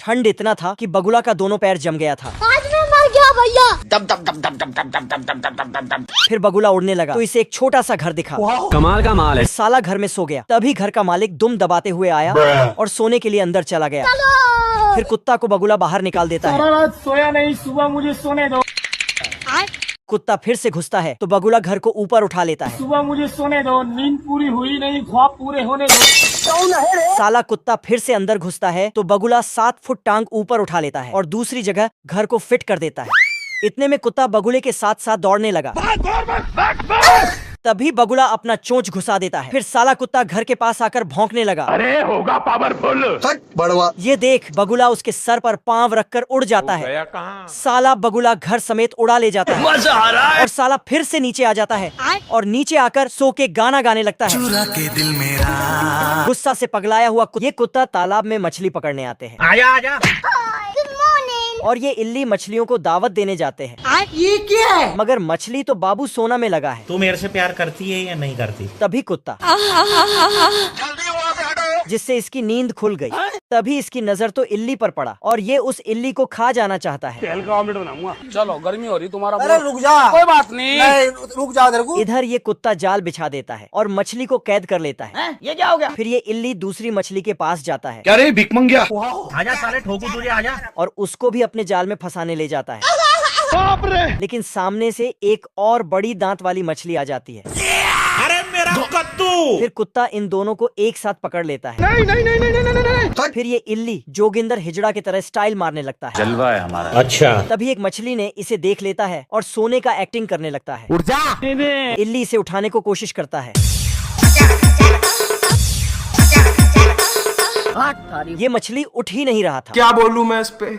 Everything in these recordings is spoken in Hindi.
ठंड इतना था कि बगुला का दोनों पैर जम गया था। आज मैं मर गया भैया। दब दब दब दब दब दब दब दब दब दब दब दब। फिर बगुला उड़ने लगा तो इसे एक छोटा सा घर दिखा। कमाल का माल है। साला घर में सो गया। तभी घर का मालिक दुम दबाते हुए आया और सोने के लिए अंदर चला गया। फिर कुत्ता को बगुला बाहर निकाल देता है। सारा रात सोया नहीं, सुबह मुझे सोने दो। कुत्ता फिर से घुसता है तो बगुला घर को ऊपर उठा लेता है। सुबह मुझे सोने दो, नींद पूरी हुई नहीं, ख्वाब पूरे होने दो। साला कुत्ता फिर से अंदर घुसता है तो बगुला 7 फुट टांग ऊपर उठा लेता है और दूसरी जगह घर को फिट कर देता है। इतने में कुत्ता बगुले के साथ साथ दौड़ने लगा। तभी बगुला अपना चोंच घुसा देता है। फिर साला कुत्ता घर के पास आकर भौंकने लगा। अरे होगा पावरफुल। बड़वा। ये देख बगुला उसके सर पर पांव रखकर उड़ जाता है। साला बगुला घर समेत उड़ा ले जाता है। मजा आ रहा है। और साला फिर से नीचे आ जाता है और नीचे आकर सो के गाना गाने लगता है। चुरा के दिल मेरा। गुस्सा से पगलाया हुआ ये कुत्ता तालाब में मछली पकड़ने आते हैं। आजा आजा। Good morning. और ये इल्ली मछलियों को दावत देने जाते हैं। ये क्या है? मगर मछली तो बाबू सोना में लगा है। तू मेरे से प्यार करती है या नहीं करती? तभी कुत्ता जिससे इसकी नींद खुल गई। तभी इसकी नजर तो इल्ली पर पड़ा और ये उस इल्ली को खा जाना चाहता है। तेल का ऑमलेट बनाऊंगा। चलो गर्मी हो रही तुम्हारा। अरे रुक जा। कोई बात नहीं, रुक जा तेरे को। इधर ये कुत्ता जाल बिछा देता है और मछली को कैद कर लेता है। ये क्या हो गया? फिर ये इल्ली दूसरी मछली के पास जाता है क्या रे भिकमंगिया। आजा साले, ठोकू तुझे, आजा। और उसको भी अपने जाल में फंसाने ले जाता है। बाप रे। लेकिन सामने से एक और बड़ी दांत वाली मछली आ जाती है। अरे मेरा कद्दू। फिर कुत्ता इन दोनों को एक साथ पकड़ लेता है। नहीं नहीं नहीं नहीं नहीं नहीं। फिर ये इल्ली जोगिंदर हिजड़ा की तरह स्टाइल मारने लगता है। जलवा है हमारा। अच्छा। तभी एक मछली ने इसे देख लेता है और सोने का एक्टिंग करने लगता है। उठ जा। इल्ली इसे उठाने को कोशिश करता है। ये मछली उठ ही नहीं रहा था। क्या बोलूं मैं इस पे?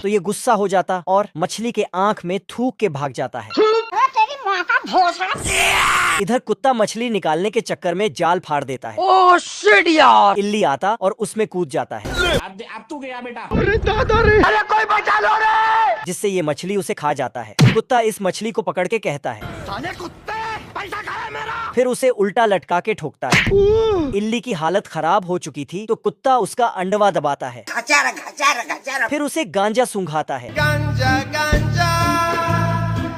तो ये गुस्सा हो जाता और मछली के आंख में थूक के भाग जाता है। तेरी माँ का भोसड़ा। इधर कुत्ता मछली निकालने के चक्कर में जाल फाड़ देता है। ओह शिट यार। इल्ली आता और उसमें कूद जाता है। अब तू गया बेटा। अरे दादा रे। अरे कोई बचा लो रे। जिससे ये मछली उसे खा जाता है। कुत्ता इस मछली को पकड़ के कहता है, साले कुत्ते, पैसा खाया मेरा। फिर उसे उल्टा लटका के ठोकता है। इल्ली की हालत खराब हो चुकी थी तो कुत्ता उसका अंडवा दबाता है। फिर उसे गांजा सूंघाता है।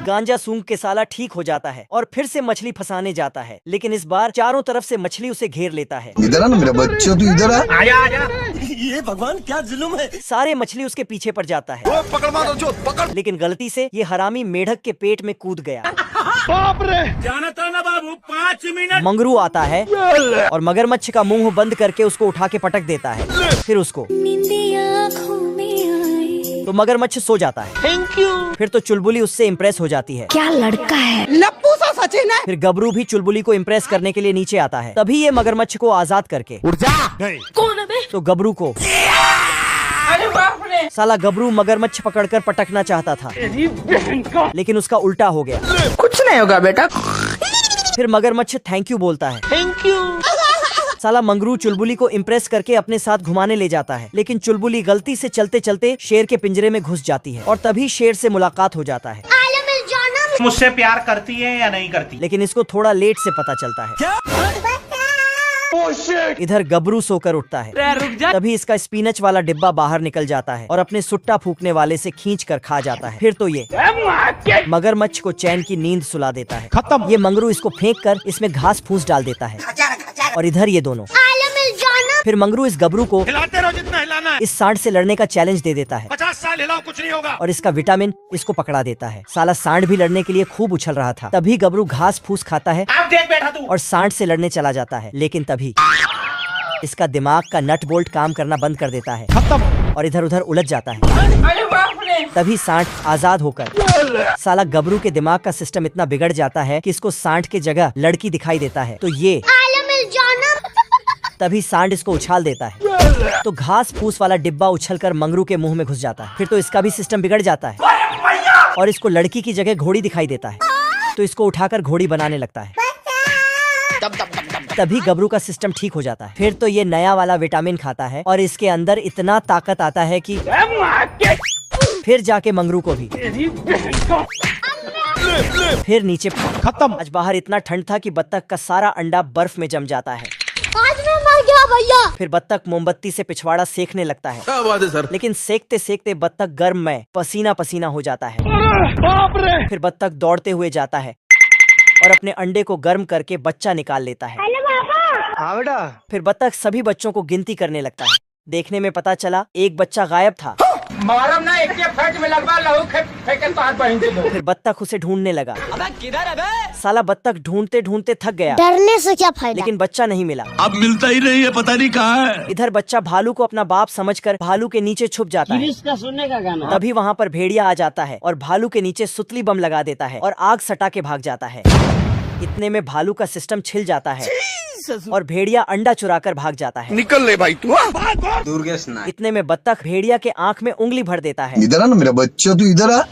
गांजा सूंघ के साला ठीक हो जाता है और फिर से मछली फंसाने जाता है। लेकिन इस बार चारों तरफ से मछली उसे घेर लेता है। इधर आ ना मेरा बच्चा, तू इधर आ। आजा आजा। ये भगवान क्या जुल्म है। सारे मछली उसके पीछे पड़ जाता है। पकड़ मारो जो पकड़। लेकिन गलती से ये हरामी मेढक के पेट में कूद गया। बाप रे। जाना था ना बाबू, 5 मिनट। मंगरू आता है और मगरमच्छ का मुंह बंद करके उसको उठा के पटक देता है। फिर उसको तो मगरमच्छ सो जाता है। Thank you. फिर तो चुलबुली उससे इम्प्रेस हो जाती है। क्या लड़का है। लप्पू सा सचिन है। फिर गबरू भी चुलबुली को इम्प्रेस करने के लिए नीचे आता है। तभी ये मगरमच्छ को आजाद करके उठ जा। कौन है बे? तो गबरू को साला गबरू मगरमच्छ पकड़कर पटकना चाहता था लेकिन उसका उल्टा हो गया। कुछ नहीं होगा बेटा। फिर मगरमच्छ थैंक यू बोलता है। Thank you. साला मंगरू चुलबुली को इम्प्रेस करके अपने साथ घुमाने ले जाता है। लेकिन चुलबुली गलती से चलते चलते शेर के पिंजरे में घुस जाती है और तभी शेर से मुलाकात हो जाता है। आलम मिल जाना। मुझसे प्यार करती है या नहीं करती? लेकिन इसको थोड़ा लेट से पता चलता है। इधर गबरू सोकर उठता है। तभी इसका स्पिनच वाला डिब्बा बाहर निकल जाता है और अपने सुट्टा फूकने वाले से खींच कर खा जाता है। फिर तो ये मगरमच्छ को चैन की नींद सुला देता है। खत्म। ये मंगरू इसको फेंक कर इसमें घास फूस डाल देता है। और इधर ये दोनों आलम मिल जाना। फिर मंगरू इस गबरू को हिलाते रहो जितना हिलाना है। इस सांड से लड़ने का चैलेंज दे देता है 50 साल हिलाओ, कुछ नहीं होगा। और इसका विटामिन इसको पकड़ा देता है। साला सांड भी लड़ने के लिए खूब उछल रहा था। तभी गबरू घास फूस खाता है अब देख बैठा तू। और सांड से लड़ने चला जाता है। लेकिन तभी इसका दिमाग का नट बोल्ट काम करना बंद कर देता है। खत्म। और इधर उधर उलझ जाता है। तभी सांड आजाद होकर साला गबरू के दिमाग का सिस्टम इतना बिगड़ जाता है कि इसको सांड के जगह लड़की दिखाई देता है। तो ये आलम मिल जाना। तभी सांड इसको उछाल देता है तो घास फूस वाला डिब्बा उछलकर मंगरू के मुंह में घुस जाता है। फिर तो इसका भी सिस्टम बिगड़ जाता है और इसको लड़की की जगह घोड़ी दिखाई देता है तो इसको उठाकर घोड़ी बनाने लगता है। तभी गबरू का सिस्टम ठीक हो जाता है। फिर तो ये नया वाला विटामिन खाता है और इसके अंदर इतना ताकत आता है कि फिर जाके मंगरू को भी फिर नीचे खत्म। आज बाहर इतना ठंड था कि बत्तख का सारा अंडा बर्फ में जम जाता है। आज मैं मर गया वाह भैया। फिर बत्तख मोमबत्ती से पिछवाड़ा सेकने लगता है। क्या बात है सर। लेकिन सेकते सेकते बत्तख गर्म में पसीना पसीना हो जाता है। बाप रे। फिर बत्तख दौड़ते हुए जाता है और अपने अंडे को गर्म करके बच्चा निकाल लेता है। हाँ बेटा। फिर बत्तख सभी बच्चों को गिनती करने लगता है। देखने में पता चला एक बच्चा गायब था। मारम ना एक फेंक में लगवा लहू फेंके तो हाथ बहिन से दो। फिर बत्तख उसे ढूंढने लगा। अबे किधर है बे? साला बत्तख ढूंढते ढूंढते थक गया, डरने से क्या फायदा। लेकिन बच्चा नहीं मिला। अब मिलता ही नहीं है, पता नहीं कहाँ है। इधर बच्चा भालू को अपना बाप समझकर भालू के नीचे छुप जाता है। इसका सुनने का गाना। तभी वहाँ पर भेड़िया आ जाता है और भालू के नीचे सुतली बम लगा देता है और आग सटा के भाग जाता है। इतने में भालू का सिस्टम छिल जाता है और भेड़िया अंडा चुराकर भाग जाता है। निकल ले भाई तू। दुर्गेश ना। इतने में बत्तख भेड़िया के आंख में उंगली भर देता है। इधर आ ना मेरा बच्चा, तू इधर आ।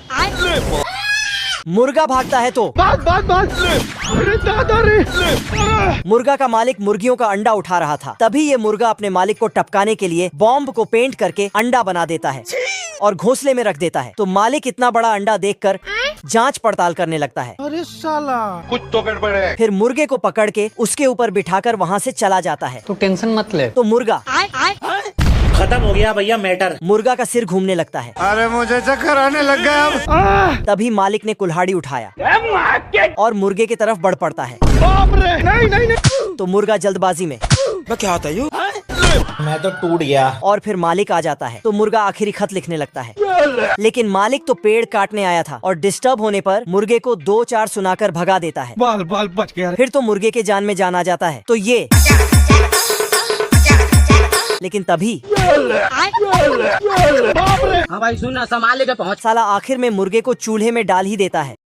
मुर्गा भागता है तो अरे दादा रे। मुर्गा का मालिक मुर्गियों का अंडा उठा रहा था। तभी ये मुर्गा अपने मालिक को टपकाने के लिए बॉम्ब को पेंट करके अंडा बना देता है और घोंसले में रख देता है। तो मालिक इतना बड़ा अंडा देखकर जांच पड़ताल करने लगता है। अरे साला। कुछ तो गड़बड़ है। फिर मुर्गे को पकड़ के उसके ऊपर बिठाकर वहाँ से चला जाता है। तू टेंशन मत ले। तो मुर्गा खत्म हो गया भैया मैटर। मुर्गा का सिर घूमने लगता है। अरे मुझे चक्कर आने लग गया अब। तभी मालिक ने कुल्हाड़ी उठाया और मुर्गे की तरफ बढ़ पड़ता है। बाप रे। नहीं नहीं नहीं। तो मुर्गा जल्दबाजी में मैं क्या होता है मैं तो टूट गया। और फिर मालिक आ जाता है। तो मुर्गा आखिरी खत लिखने लगता है। लेकिन मालिक तो पेड़ काटने आया था और डिस्टर्ब होने पर मुर्गे को 2-4 सुनाकर भगा देता है। बाल बाल बच गया। फिर तो मुर्गे के जान में जान आ जाता है। तो ये लेकिन तभी हाँ भाई सुन संभाल के पहुँच। साला आखिर में मुर्गे को चूल्हे में डाल ही देता है।